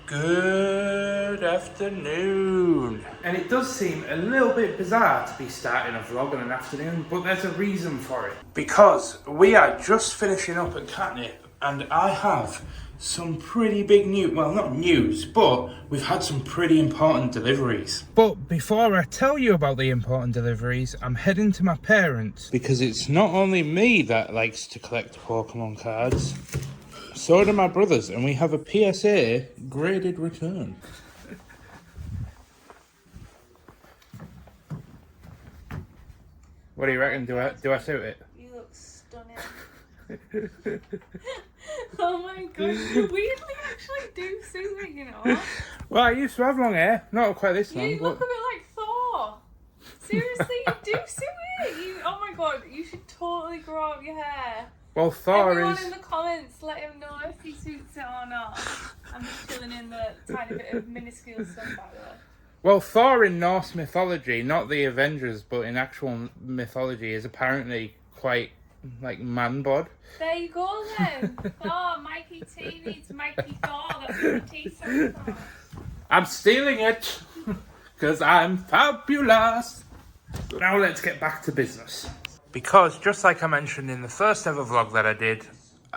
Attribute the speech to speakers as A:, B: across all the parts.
A: Good afternoon. And it does seem a little bit bizarre to be starting a vlog on an afternoon, but there's a reason for it. Because we are just finishing up at catnip and I have some pretty big news. Well, not news, but we've had some pretty important deliveries. But before I tell you about the important deliveries, I'm heading to my parents. Because it's not only me that likes to collect Pokemon cards, so do my brothers, and we have a PSA graded return. What do you reckon? Do I suit it?
B: You look stunning. Oh my god, you weirdly actually do suit it, you know.
A: Well, I used to have long hair, not quite this long.
B: You look a bit like Thor. Seriously, you do suit it. Oh my god, you should totally grow out your hair.
A: Well, Thor
B: Everyone
A: is...
B: in the comments, let him know if he suits it or not. I'm just chilling in the tiny bit of minuscule stuff by the way.
A: Well, Thor in Norse mythology, not the Avengers, but in actual mythology, is apparently quite, like, man-bod.
B: There you go then. Thor, Mikey T needs Mikey Thor. That's what the T stands for.
A: I'm stealing it, because I'm fabulous. Now let's get back to business. Because, just like I mentioned in the first ever vlog that I did,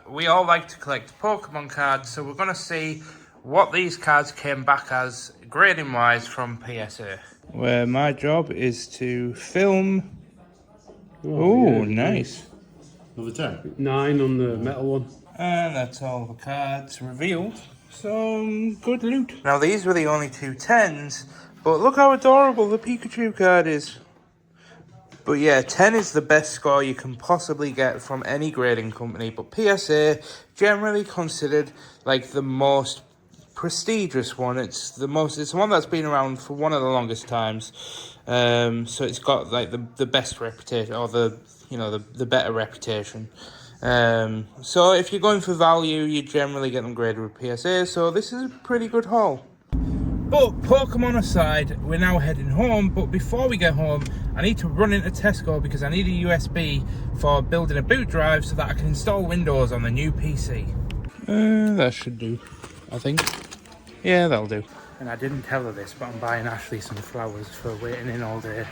A: we all like to collect Pokemon cards, so we're going to see what these cards came back as, grading-wise, from PSA. Where my job is to film... Oh, yeah, nice.
C: Another 10? 9 on the metal one.
A: And that's all the cards revealed. Some good loot. Now, these were the only two 10s, but look how adorable the Pikachu card is. But yeah, 10 is the best score you can possibly get from any grading company, but PSA generally considered like the most prestigious one. It's the one that's been around for one of the longest times. So it's got like the best reputation, or the better reputation. So if you're going for value, you generally get them graded with PSA, so this is a pretty good haul. But Pokemon aside, we're now heading home, but before we get home, I need to run into Tesco because I need a USB for building a boot drive so that I can install Windows on the new PC. That should do, I think. Yeah, that'll do. And I didn't tell her this, but I'm buying Ashley some flowers for waiting in all day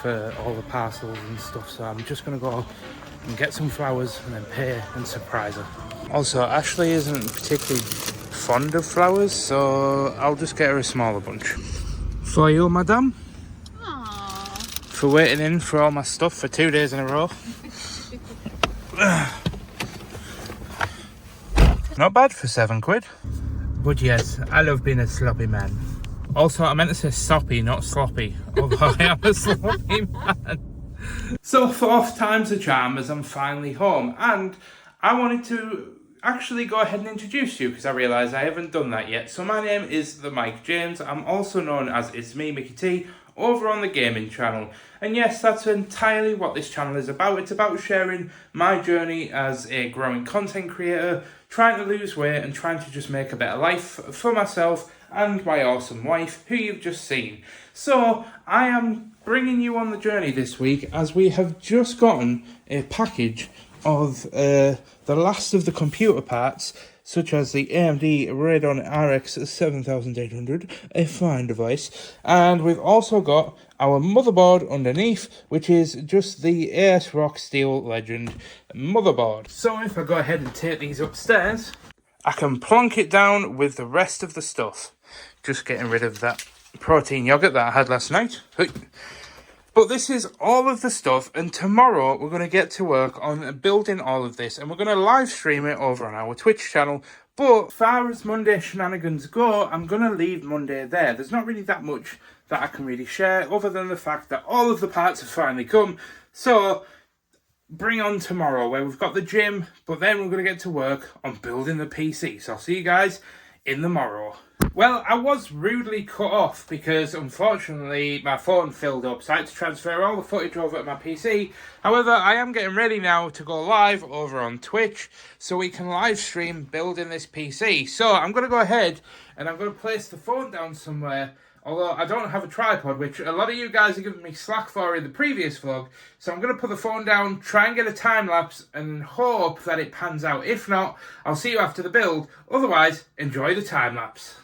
A: for all the parcels and stuff, so I'm just going to go and get some flowers and then pay and surprise her. Also, Ashley isn't particularly fond of flowers, so I'll just get her a smaller bunch. For you, madame.
B: Aww.
A: For waiting in for all my stuff for 2 days in a row. Not bad for £7. But yes, I love being a sloppy man. Also, I meant to say soppy, not sloppy. Although I am a sloppy man. So, fourth time's a charm as I'm finally home. And I wanted to actually go ahead and introduce you because I realise I haven't done that yet. So my name is the Mike James. I'm also known as It's Me Mickey T over on the gaming channel. And yes, that's entirely what this channel is about. It's about sharing my journey as a growing content creator, trying to lose weight and trying to just make a better life for myself and my awesome wife, who you've just seen. So I am bringing you on the journey this week as we have just gotten a package of the last of the computer parts, such as the AMD Radeon RX 7800, a fine device, and we've also got our motherboard underneath, which is just the ASRock Steel Legend motherboard. So if I go ahead and take these upstairs, I can plonk it down with the rest of the stuff. Just getting rid of that protein yogurt that I had last night. But this is all of the stuff, and tomorrow we're going to get to work on building all of this, and we're going to live stream it over on our Twitch channel. But as far as Monday shenanigans go, I'm going to leave Monday there. There's not really that much that I can really share, other than the fact that all of the parts have finally come. So bring on tomorrow, where we've got the gym, but then we're going to get to work on building the PC. So I'll see you guys in the morrow. Well, I was rudely cut off because, unfortunately, my phone filled up, so I had to transfer all the footage over to my PC. However, I am getting ready now to go live over on Twitch, so we can live stream building this PC. So, I'm going to go ahead, and I'm going to place the phone down somewhere, although I don't have a tripod, which a lot of you guys are giving me slack for in the previous vlog. So I'm going to put the phone down, try and get a time-lapse, and hope that it pans out. If not, I'll see you after the build. Otherwise, enjoy the time-lapse.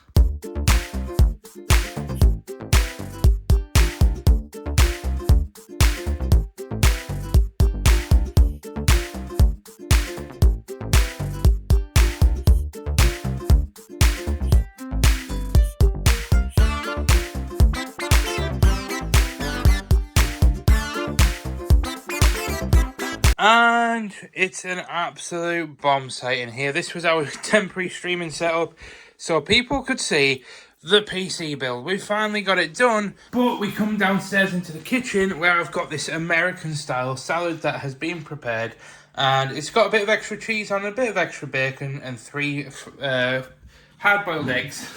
A: And it's an absolute bomb site in here. This was our temporary streaming setup, so people could see the PC build. We finally got it done, but we come downstairs into the kitchen where I've got this American style salad that has been prepared, and it's got a bit of extra cheese on it, a bit of extra bacon, and 3 hard-boiled eggs.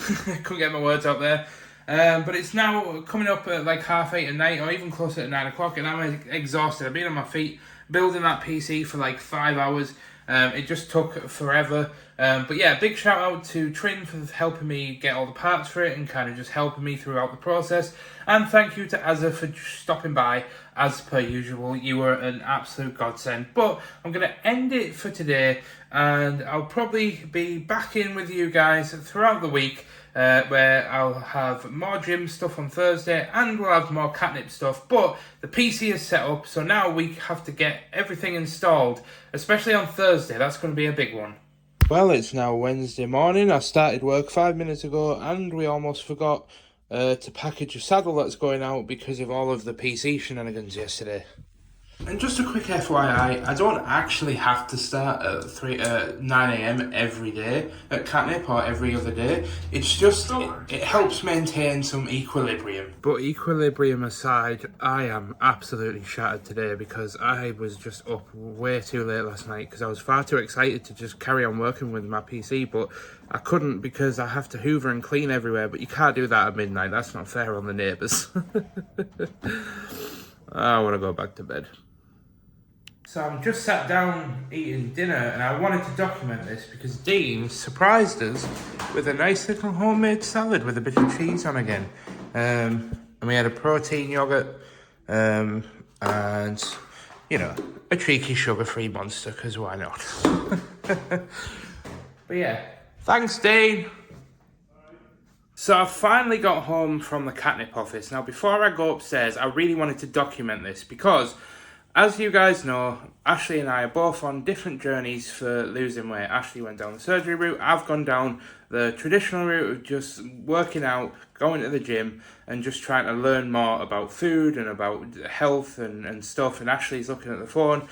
A: Couldn't get my words out there. But it's now coming up at like 8:30 at night, or even closer to 9 o'clock, and I'm exhausted. I've been on my feet building that PC for like 5 hours. It just took forever. But yeah, big shout out to Trin for helping me get all the parts for it and kind of just helping me throughout the process. And thank you to 𝐅𝐨𝐫 for stopping by as per usual. You were an absolute godsend. But I'm going to end it for today, and I'll probably be back in with you guys throughout the week. Where I'll have more gym stuff on Thursday and we'll have more catnip stuff, but the PC is set up, so now we have to get everything installed, especially on Thursday. That's going to be a big one. Well, it's now Wednesday morning. I started work 5 minutes ago and we almost forgot to package a saddle that's going out because of all of the PC shenanigans yesterday. And just a quick FYI, I don't actually have to start at 9 AM every day at catnip or every other day. It's just, it helps maintain some equilibrium. But equilibrium aside, I am absolutely shattered today because I was just up way too late last night because I was far too excited to just carry on working with my PC, but I couldn't because I have to hoover and clean everywhere, but you can't do that at midnight. That's not fair on the neighbours. I want to go back to bed. So I'm just sat down eating dinner, and I wanted to document this because Dean surprised us with a nice little homemade salad with a bit of cheese on again. And we had a protein yogurt, and, you know, a cheeky sugar-free monster, because why not? But yeah, thanks Dean. So I finally got home from the catnip office. Now before I go upstairs, I really wanted to document this because, as you guys know, Ashley and I are both on different journeys for losing weight. Ashley went down the surgery route. I've gone down the traditional route of just working out, going to the gym, and just trying to learn more about food and about health and stuff. And Ashley's looking at the phone.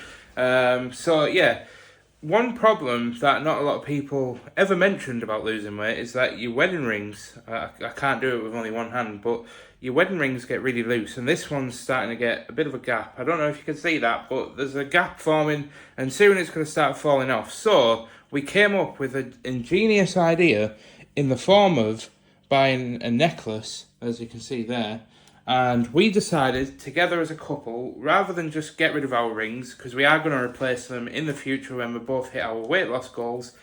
A: So yeah, one problem that not a lot of people ever mentioned about losing weight is that your wedding rings, I can't do it with only one hand, but your wedding rings get really loose, and this one's starting to get a bit of a gap. I don't know if you can see that, but there's a gap forming, and soon it's going to start falling off. So we came up with an ingenious idea in the form of buying a necklace, as you can see there, and we decided together as a couple, rather than just get rid of our rings, because we are going to replace them in the future when we both hit our weight loss goals,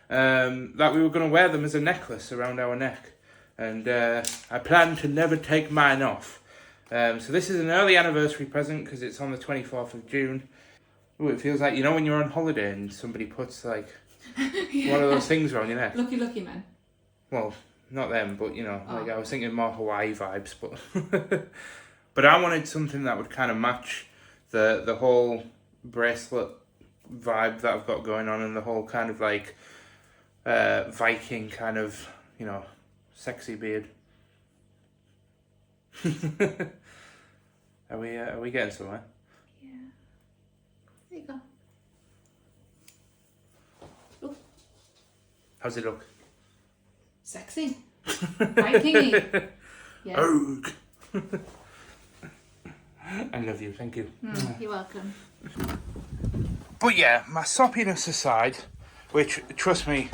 A: that we were going to wear them as a necklace around our neck. And I plan to never take mine off. So this is an early anniversary present because it's on the 24th of June. Ooh, it feels like, you know, when you're on holiday and somebody puts like
B: Yeah.
A: one of those things around your neck.
B: Lucky man.
A: Well, not them, but you know, like I was thinking more Hawaii vibes, but but I wanted something that would kind of match the whole bracelet vibe that I've got going on, and the whole kind of like Viking kind of, you know, sexy beard. Are we getting somewhere?
B: Yeah. There you go. Look.
A: How's it look?
B: Sexy. Viking-y. Yeah.
A: Oh. I love you, thank you.
B: You're welcome.
A: But yeah, my soppiness aside, which, trust me,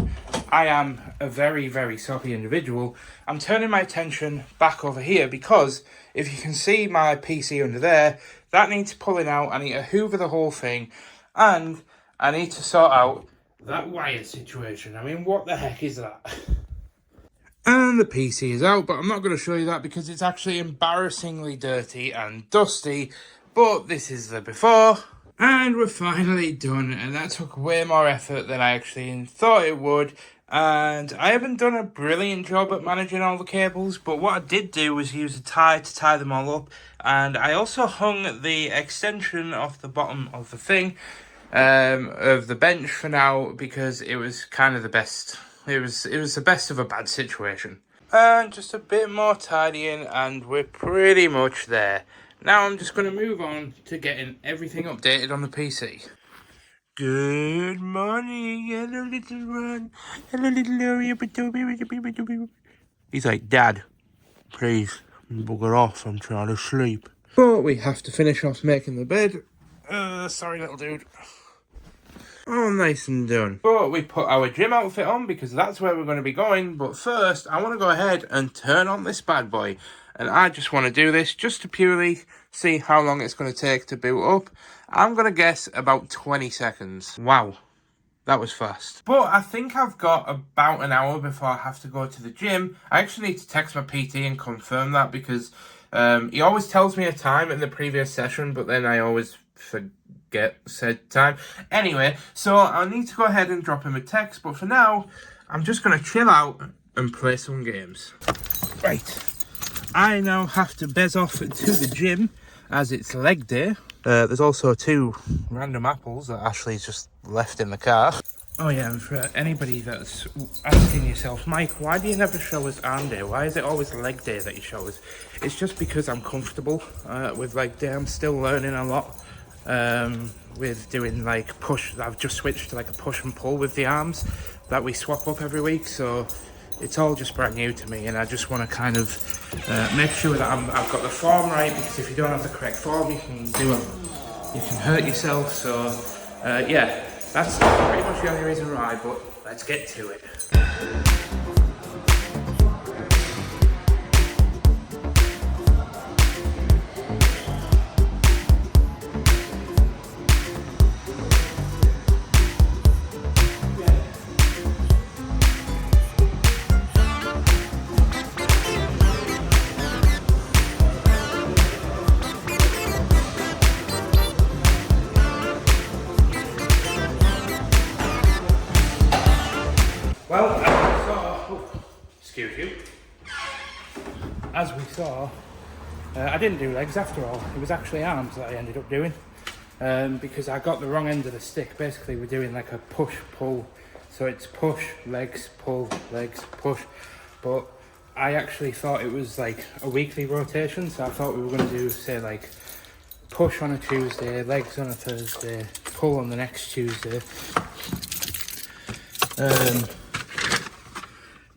A: I am a very, very soppy individual, I'm turning my attention back over here because if you can see my PC under there, that needs pulling out. I need to hoover the whole thing, and I need to sort out that wire situation. I mean, what the heck is that? And the PC is out, but I'm not going to show you that because it's actually embarrassingly dirty and dusty, but this is the before. And we're finally done, and that took way more effort than I actually thought it would. And I haven't done a brilliant job at managing all the cables, but what I did do was use a tie to tie them all up. And I also hung the extension off the bottom of the thing, of the bench for now, because it was kind of the best. It was the best of a bad situation. And just a bit more tidying, and we're pretty much there. Now I'm just going to move on to getting everything updated on the PC. Good morning. Hello, little one. Hello, little Area. He's like, Dad, please, bugger off. I'm trying to sleep. But we have to finish off making the bed. Sorry, little dude. All nice and done. But we put our gym outfit on because that's where we're going to be going. But first, I want to go ahead and turn on this bad boy. And I just want to do this just to purely see how long it's going to take to boot up. I'm going to guess about 20 seconds. Wow, that was fast. But I think I've got about an hour before I have to go to the gym. I actually need to text my PT and confirm that because he always tells me a time in the previous session, but then I always forget said time. Anyway, so I need to go ahead and drop him a text, but for now, I'm just going to chill out and play some games. Right, I now have to bez off to the gym as it's leg day. There's also 2 random apples that Ashley's just left in the car. Oh yeah, and for anybody that's asking yourself, Mike, why do you never show us arm day? Why is it always leg day that you show us? It's just because I'm comfortable with leg day. I'm still learning a lot with doing like push. I've just switched to like a push and pull with the arms that we swap up every week. So it's all just brand new to me, and I just want to kind of make sure that I've got the form right, because if you don't have the correct form, you can hurt yourself. So yeah, that's pretty much the only reason why, but let's get to it. Well, as we saw, I didn't do legs after all. It was actually arms that I ended up doing because I got the wrong end of the stick. Basically, we're doing like a push-pull. So it's push, legs, pull, legs, push. But I actually thought it was like a weekly rotation. So I thought we were going to do, say, like push on a Tuesday, legs on a Thursday, pull on the next Tuesday.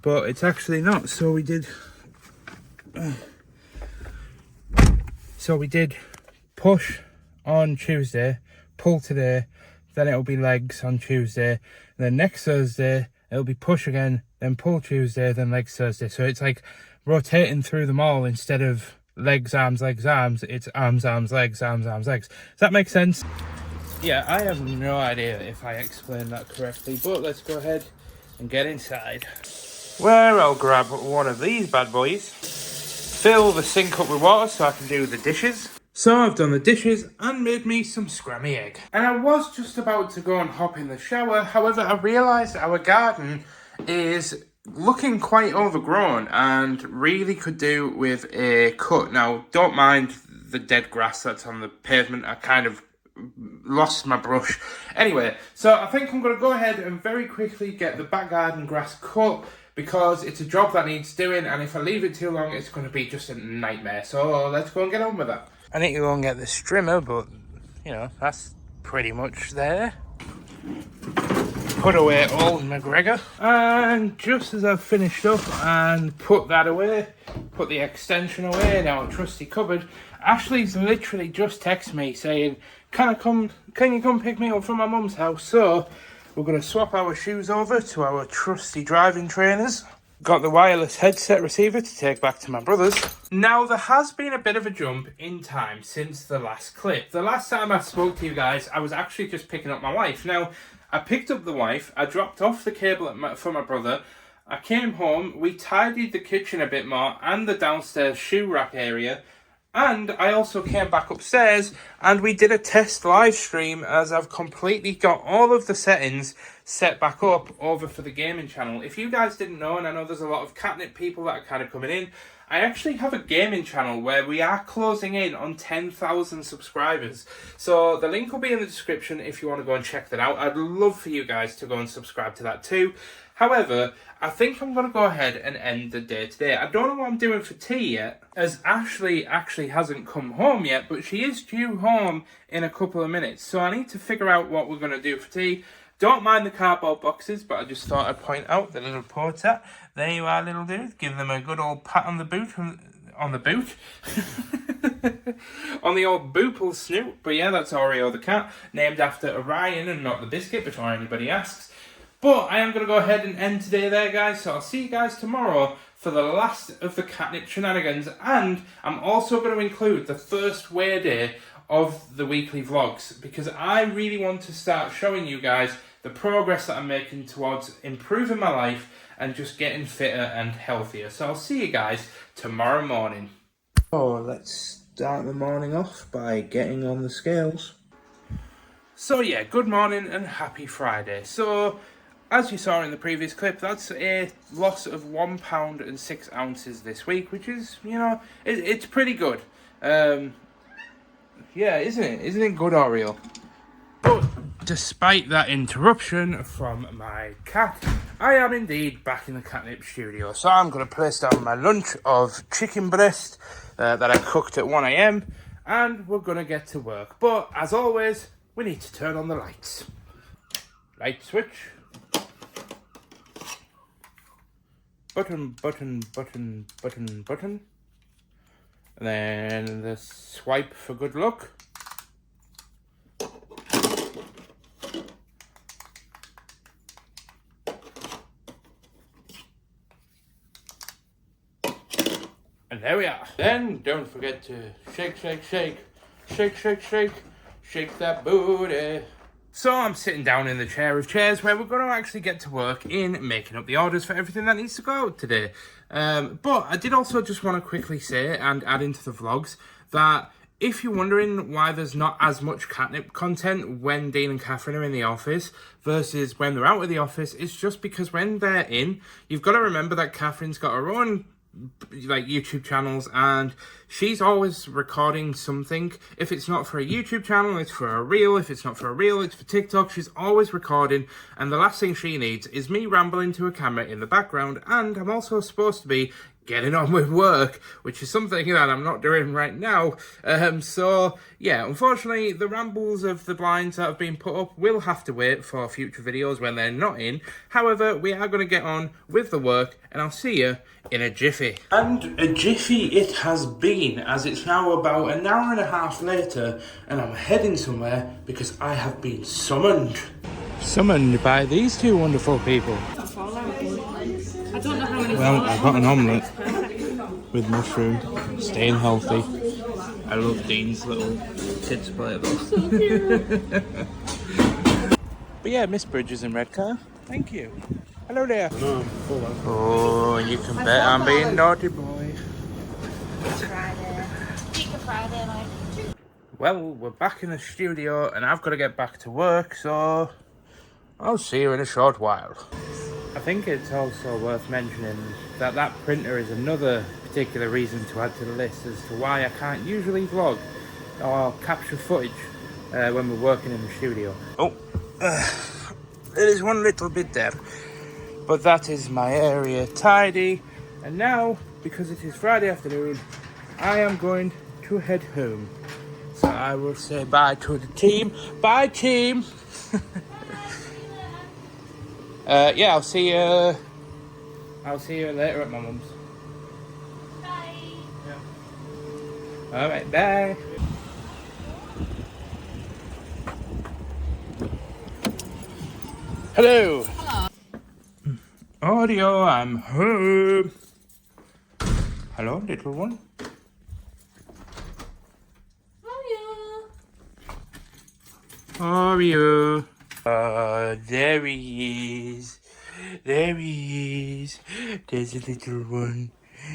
A: But it's actually not. So we did push on Tuesday, pull today, then it'll be legs on Tuesday, and then next Thursday it'll be push again, then pull Tuesday, then legs Thursday. So it's like rotating through them all instead of legs, arms, it's arms, arms, legs, arms, legs. Does that make sense? Yeah, I have no idea if I explained that correctly, but let's go ahead and get inside, where I'll grab one of these bad boys, fill the sink up with water so I can do the dishes. So I've done the dishes and made me some scrammy egg. And I was just about to go and hop in the shower, however I realised our garden is looking quite overgrown and really could do with a cut. Now, don't mind the dead grass that's on the pavement. I kind of lost my brush. Anyway, so I think I'm going to go ahead and very quickly get the back garden grass cut, because it's a job that needs doing, and if I leave it too long, it's going to be just a nightmare. So let's go and get on with that. I need to go and get the strimmer, but, you know, that's pretty much there. Put away old McGregor. And just as I've finished up and put that away, put the extension away in our trusty cupboard, Ashley's literally just texted me saying, can you come pick me up from my mum's house? So we're going to swap our shoes over to our trusty driving trainers. Got the wireless headset receiver to take back to my brother's. Now, there has been a bit of a jump in time since the last clip. The last time I spoke to you guys, I was actually just picking up my wife. Now, I picked up the wife, I dropped off the cable for my brother, I came home, we tidied the kitchen a bit more and the downstairs shoe rack area, and I also came back upstairs and we did a test live stream, as I've completely got all of the settings set back up over for the gaming channel. If you guys didn't know, and I know there's a lot of catnip people that are kind of coming in, I actually have a gaming channel where we are closing in on 10,000 subscribers. So the link will be in the description if you want to go and check that out. I'd love for you guys to go and subscribe to that too. However, I think I'm going to go ahead and end the day today. I don't know what I'm doing for tea yet, as Ashley actually hasn't come home yet, but she is due home in a couple of minutes. So I need to figure out what we're going to do for tea. Don't mind the cardboard boxes, but I just thought I'd point out the little porter. There you are, little dude. Give them a good old pat on the boot. On the boot? On the old boople snoot. But yeah, that's Oreo the cat, named after Orion and not the biscuit, before anybody asks. But I am going to go ahead and end today there, guys. So I'll see you guys tomorrow for the last of the catnip shenanigans. And I'm also going to include the first wear day of the weekly vlogs, because I really want to start showing you guys the progress that I'm making towards improving my life and just getting fitter and healthier. So I'll see you guys tomorrow morning. Oh, let's start the morning off by getting on the scales. So yeah, good morning and happy Friday. So as you saw in the previous clip, that's a loss of £1 and 6 ounces this week, which is, you know, it's pretty good. Yeah, isn't it? Isn't it good, Oreo? But despite that interruption from my cat, I am indeed back in the catnip studio. So I'm going to place down my lunch of chicken breast that I cooked at 1 AM, and we're going to get to work. But as always, we need to turn on the lights. Light switch. Button, button, button, button, button. And then the swipe for good luck. And there we are. Then don't forget to shake, shake, shake, shake, shake, shake, shake that booty. So I'm sitting down in the chair of chairs where we're going to actually get to work in making up the orders for everything that needs to go out today. But I did also just want to quickly say and add into the vlogs that if you're wondering why there's not as much catnip content when Dean and Catherine are in the office versus when they're out of the office, it's just because when they're in, you've got to remember that Catherine's got her own like YouTube channels, and she's always recording something. If it's not for a YouTube channel, it's for a reel. If it's not for a reel, it's for TikTok. She's always recording, and the last thing she needs is me rambling to a camera in the background. And I'm also supposed to be getting on with work, which is something that I'm not doing right now. So yeah, unfortunately, the rambles of the blinds that have been put up will have to wait for future videos when they're not in. However, we are going to get on with the work, and I'll see you in a jiffy. And a jiffy it has been, as it's now about an hour and a half later, and I'm heading somewhere because I have been summoned. Summoned by these two wonderful people.
B: I don't know how many.
A: Well, I've got an omelette with mushroom, staying healthy. I love Dean's little kids play though. But yeah, Miss Bridges in red car. Thank you. Hello there. Oh, you can bet I'm being naughty boy.
B: It's Friday. Friday, like.
A: Well, we're back in the studio and I've got to get back to work, so I'll see you in a short while. I think it's also worth mentioning that that printer is another particular reason to add to the list as to why I can't usually vlog or capture footage when we're working in the studio. Oh, there is one little bit there, but that is my area tidy. And now, because it is Friday afternoon, I am going to head home. So I will say bye to the team. Bye, team. Yeah, I'll see you later at my mum's.
B: Bye.
A: Yeah. Alright, bye. Hello.
B: Hello.
A: Audio, I'm home. Hello, little one. Oreo. There he is. There he is. There's a little one.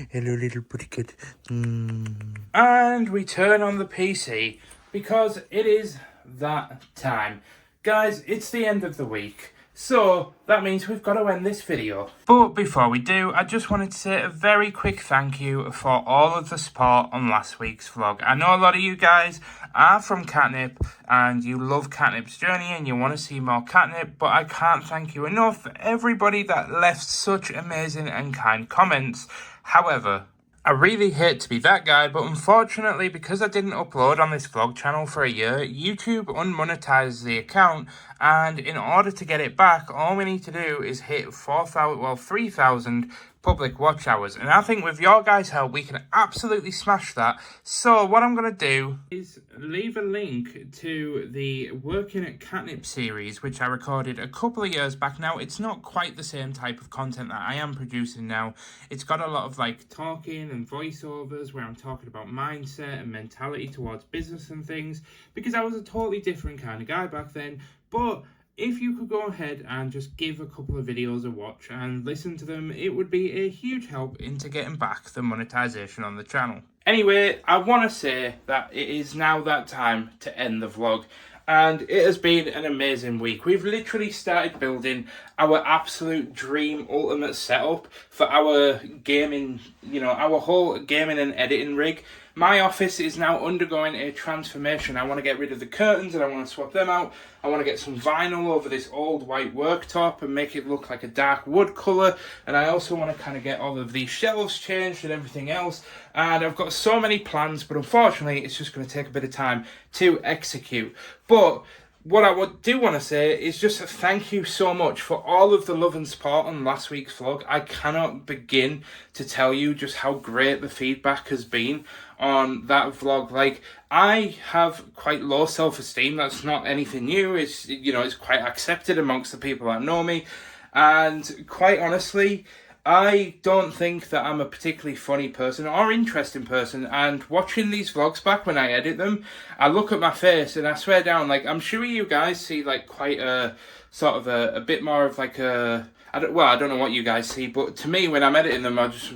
A: Hello, little pussycat. And we turn on the PC because it is that time. Guys, it's the end of the week. So that means we've got to end this video. But before we do, I just wanted to say a very quick thank you for all of the support on last week's vlog. I know a lot of you guys are from Catnip and you love Catnip's journey and you want to see more Catnip, but I can't thank you enough for everybody that left such amazing and kind comments. However, I really hate to be that guy, but unfortunately, because I didn't upload on this vlog channel for a year, YouTube unmonetized the account, and in order to get it back, all we need to do is hit 3,000 public watch hours. And I think with your guys' help, we can absolutely smash that. So what I'm going to do is leave a link to the Working at Catnip series, which I recorded a couple of years back now. It's not quite the same type of content that I am producing now. It's got a lot of like talking and voiceovers where I'm talking about mindset and mentality towards business and things, because I was a totally different kind of guy back then. But if you could go ahead and just give a couple of videos a watch and listen to them, it would be a huge help into getting back the monetization on the channel. Anyway, I want to say that it is now that time to end the vlog. And it has been an amazing week. We've literally started building our absolute dream ultimate setup for our gaming, our whole gaming and editing rig. My office is now undergoing a transformation. I want to get rid of the curtains and I want to swap them out. I want to get some vinyl over this old white worktop and make it look like a dark wood colour. And I also want to kind of get all of these shelves changed and everything else. And I've got so many plans, but unfortunately it's just going to take a bit of time to execute. But what I do want to say is just a thank you so much for all of the love and support on last week's vlog. I cannot begin to tell you just how great the feedback has been on that vlog. Like, I have quite low self-esteem. That's not anything new. It's, it's quite accepted amongst the people that know me. And quite honestly, I don't think that I'm a particularly funny person or interesting person, and watching these vlogs back when I edit them, I look at my face and I swear down, like, I'm sure you guys see like quite a sort of a bit more of like a, I don't know what you guys see, but to me when I'm editing them, I just,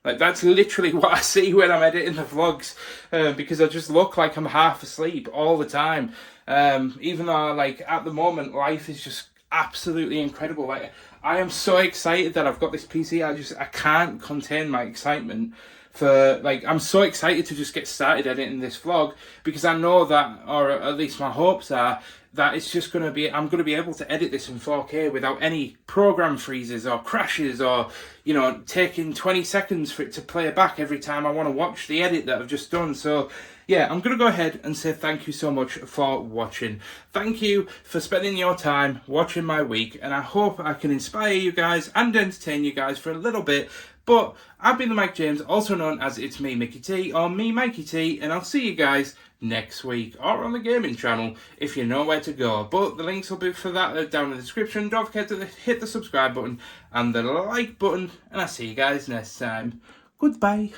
A: like, that's literally what I see when I'm editing the vlogs, because I just look like I'm half asleep all the time, even though, like, at the moment life is just absolutely incredible. Like, I am so excited that I've got this PC. I can't contain my excitement for, like, I'm so excited to just get started editing this vlog, because I know that, or at least my hopes are, that it's just going to be, I'm going to be able to edit this in 4K without any program freezes or crashes or, taking 20 seconds for it to play back every time I want to watch the edit that I've just done. So yeah, I'm going to go ahead and say thank you so much for watching. Thank you for spending your time watching my week, and I hope I can inspire you guys and entertain you guys for a little bit. But I've been the Mike James, also known as It's Me, Mickey T, or Me, Mikey T, and I'll see you guys next week, or on the gaming channel, if you know where to go. But the links will be for that down in the description. Don't forget to hit the subscribe button and the like button, and I'll see you guys next time. Goodbye.